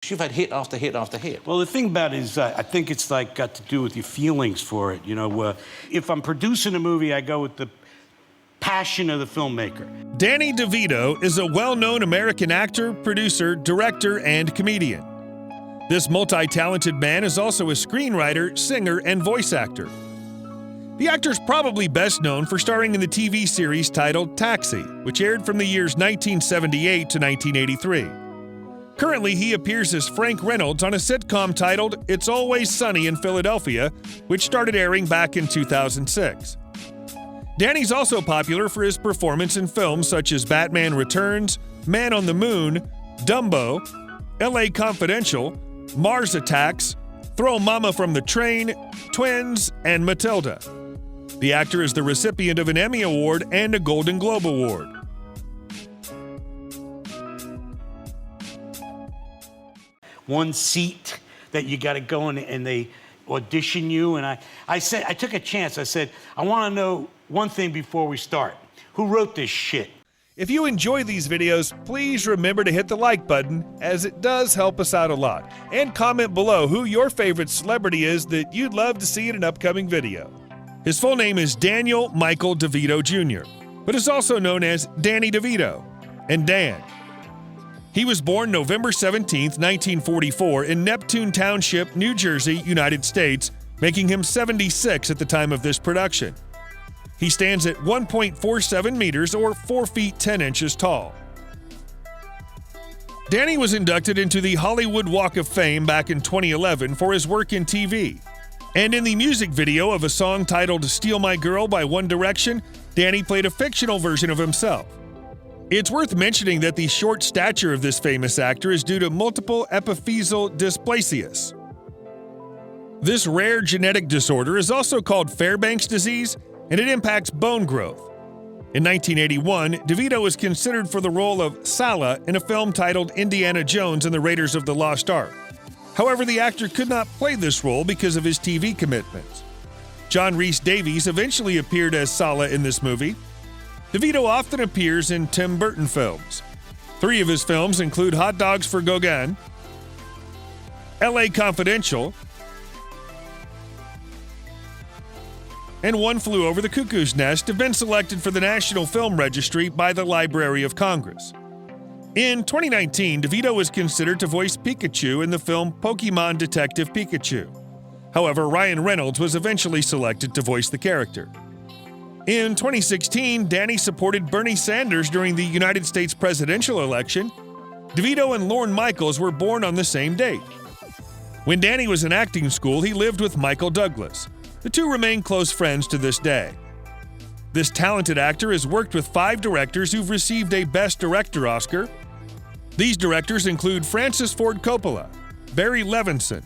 You've had hit after hit after hit. Well, the thing about it is, I think it's like got to do with your feelings for it. You know, if I'm producing a movie, I go with the passion of the filmmaker. Danny Devito is a well-known American actor, producer, director, and comedian. This multi-talented man is also a screenwriter, singer, and voice actor. The actor's probably best known for starring in the TV series titled Taxi, which aired from the years 1978 to 1983. Currently, he appears as Frank Reynolds on a sitcom titled It's Always Sunny in Philadelphia, which started airing back in 2006. Danny's also popular for his performance in films such as Batman Returns, Man on the Moon, Dumbo, LA Confidential, Mars Attacks, Throw Mama from the Train, Twins, and Matilda. The actor is the recipient of an Emmy Award and a Golden Globe Award. One seat that you got to go in and they audition you. And I took a chance. I said, I want to know one thing before we start. Who wrote this shit? If you enjoy these videos, please remember to hit the like button, as it does help us out a lot. And comment below who your favorite celebrity is that you'd love to see in an upcoming video. His full name is Daniel Michael Devito Jr., but is also known as Danny Devito and Dan. He was born November 17, 1944 in Neptune Township, New Jersey, United States, making him 76 at the time of this production. He stands at 1.47 meters or 4 feet 10 inches tall. Danny was inducted into the Hollywood Walk of Fame back in 2011 for his work in TV. And in the music video of a song titled Steal My Girl by One Direction, Danny played a fictional version of himself. It's worth mentioning that the short stature of this famous actor is due to multiple epiphyseal dysplasias. This rare genetic disorder is also called Fairbanks disease, and it impacts bone growth. In 1981, Devito was considered for the role of Sala in a film titled Indiana Jones and the Raiders of the Lost Ark. However, the actor could not play this role because of his TV commitments. John Rhys Davies eventually appeared as Sala in this movie. Devito often appears in Tim Burton films. 3 of his films include Hot Dogs for Gauguin, LA Confidential, and One Flew Over the Cuckoo's Nest have been selected for the National Film Registry by the Library of Congress. In 2019, Devito was considered to voice Pikachu in the film Pokemon Detective Pikachu. However, Ryan Reynolds was eventually selected to voice the character. In 2016, Danny supported Bernie Sanders during the United States presidential election. Devito and Lorne Michaels were born on the same date. When Danny was in acting school, he lived with Michael Douglas. The two remain close friends to this day. This talented actor has worked with 5 directors who've received a Best Director Oscar. These directors include Francis Ford Coppola, Barry Levinson,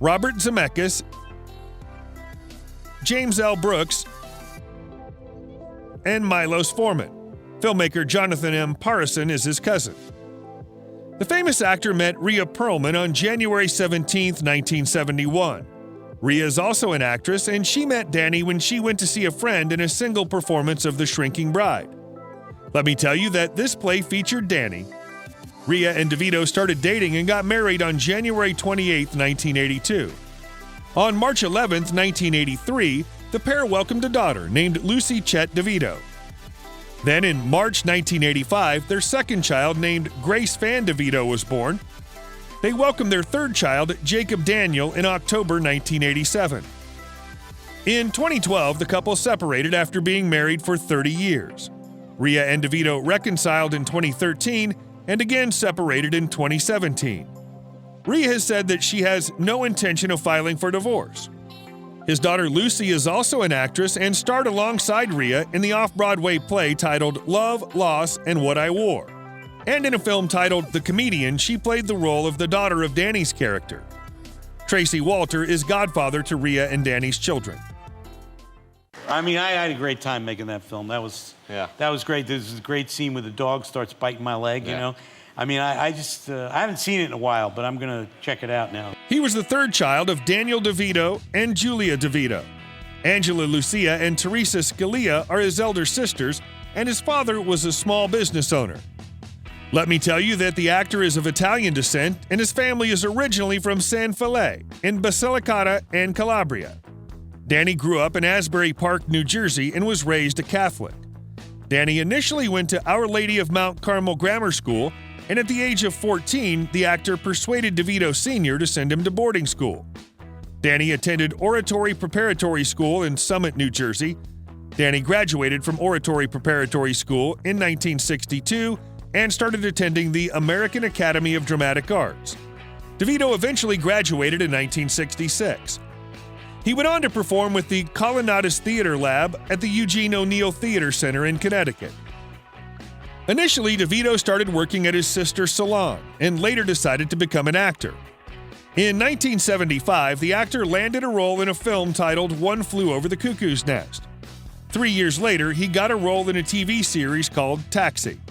Robert Zemeckis, James L. Brooks, and Milos Forman. Filmmaker Jonathan M. Parson is his cousin. The famous actor met Rhea Perlman on January 17, 1971. Rhea is also an actress, and she met Danny when she went to see a friend in a single performance of The Shrinking Bride. Let me tell you that this play featured Danny. Rhea and Devito started dating and got married on January 28, 1982. On March 11, 1983, the pair welcomed a daughter named Lucy Chet Devito. Then in March 1985, their second child named Grace Van Devito was born. They welcomed their third child, Jacob Daniel, in October 1987. In 2012, the couple separated after being married for 30 years. Rhea and Devito reconciled in 2013 and again separated in 2017. Rhea has said that she has no intention of filing for divorce. His daughter Lucy is also an actress and starred alongside Rhea in the off-Broadway play titled Love, Loss, and What I Wore. And in a film titled The Comedian, she played the role of the daughter of Danny's character. Tracy Walter is godfather to Rhea and Danny's children. I mean, I had a great time making that film. That was great. There's a great scene where the dog starts biting my leg, you know? I mean, I haven't seen it in a while, but I'm going to check it out now. He was the third child of Daniel DeVito and Julia DeVito. Angela Lucia and Teresa Scalia are his elder sisters, and his father was a small business owner. Let me tell you that the actor is of Italian descent and his family is originally from San Felice in Basilicata and Calabria. Danny grew up in Asbury Park, New Jersey, and was raised a Catholic. Danny initially went to Our Lady of Mount Carmel Grammar School, and at the age of 14, the actor persuaded Devito Sr. to send him to boarding school. Danny attended Oratory Preparatory School in Summit, New Jersey. Danny graduated from Oratory Preparatory School in 1962 and started attending the American Academy of Dramatic Arts. Devito eventually graduated in 1966. He went on to perform with the Colonnatus Theater Lab at the Eugene O'Neill Theater Center in Connecticut. Initially, DeVito started working at his sister's salon and later decided to become an actor. In 1975, the actor landed a role in a film titled One Flew Over the Cuckoo's Nest. 3 years later, he got a role in a TV series called Taxi.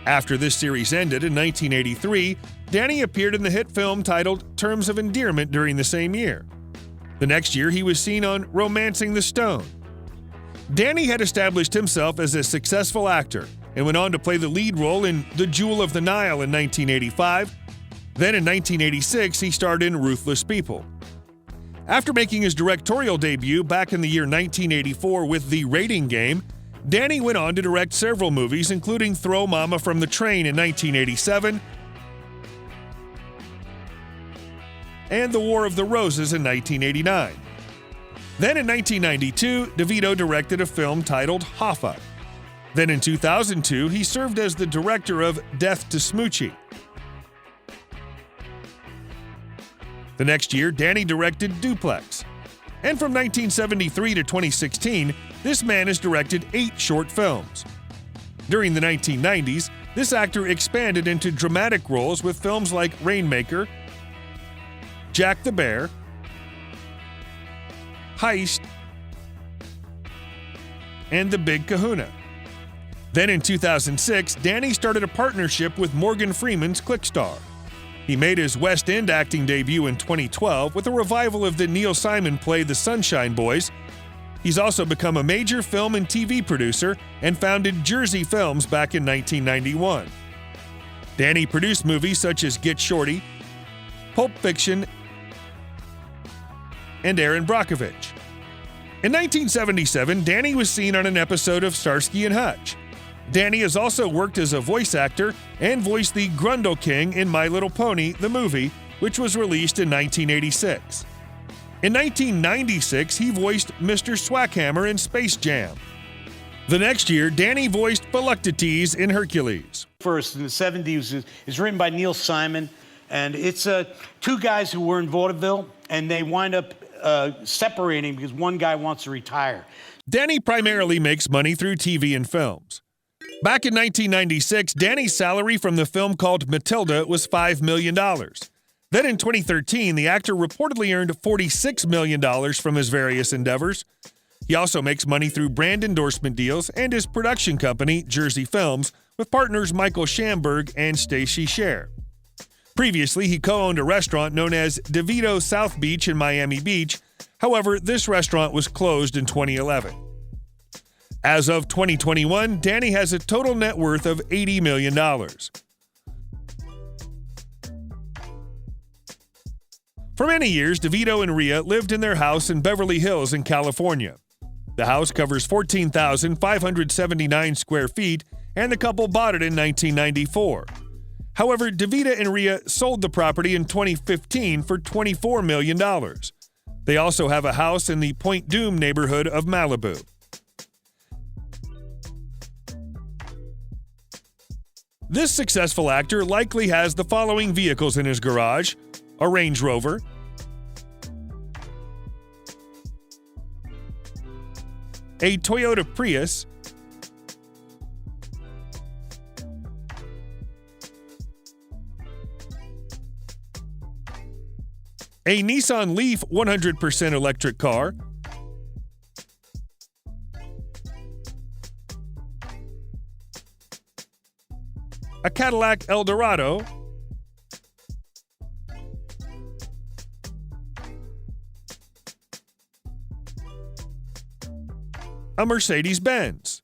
After this series ended in 1983, Danny appeared in the hit film titled Terms of Endearment during the same year. The next year, he was seen on Romancing the Stone. Danny had established himself as a successful actor and went on to play the lead role in The Jewel of the Nile in 1985. Then in 1986, he starred in Ruthless People. After making his directorial debut back in the year 1984 with The Rating Game, Danny went on to direct several movies, including Throw Mama from the Train in 1987 and The War of the Roses in 1989. Then in 1992, DeVito directed a film titled Hoffa. Then in 2002, he served as the director of Death to Smoochie. The next year, Danny directed Duplex. And from 1973 to 2016, this man has directed 8 short films. During the 1990s, this actor expanded into dramatic roles with films like Rainmaker, Jack the Bear, Heist, and The Big Kahuna. Then in 2006, Danny started a partnership with Morgan Freeman's Clickstar. He made his West End acting debut in 2012 with a revival of the Neil Simon play The Sunshine Boys. He's also become a major film and TV producer and founded Jersey Films back in 1991. Danny produced movies such as Get Shorty, Pulp Fiction, and Aaron Brockovich. In 1977, Danny was seen on an episode of Starsky and Hutch. Danny has also worked as a voice actor and voiced the Grundle King in My Little Pony, the movie, which was released in 1986. In 1996, he voiced Mr. Swackhammer in Space Jam. The next year, Danny voiced Philoctetes in Hercules. First, in the 70s, is written by Neil Simon, and it's 2 guys who were in vaudeville, and they wind up separating because one guy wants to retire. Danny primarily makes money through TV and films. Back in 1996, Danny's salary from the film called Matilda was $5 million. Then in 2013, the actor reportedly earned $46 million from his various endeavors. He also makes money through brand endorsement deals and his production company, Jersey Films, with partners Michael Schamberg and Stacey Scher. Previously, he co-owned a restaurant known as Devito South Beach in Miami Beach. However, this restaurant was closed in 2011. As of 2021, Danny has a total net worth of $80 million. For many years, DeVito and Rhea lived in their house in Beverly Hills in California. The house covers 14,579 square feet, and the couple bought it in 1994. However, DeVito and Rhea sold the property in 2015 for $24 million. They also have a house in the Point Dume neighborhood of Malibu. This successful actor likely has the following vehicles in his garage: a Range Rover, a Toyota Prius, a Nissan Leaf 100% electric car, a Cadillac Eldorado, a Mercedes-Benz.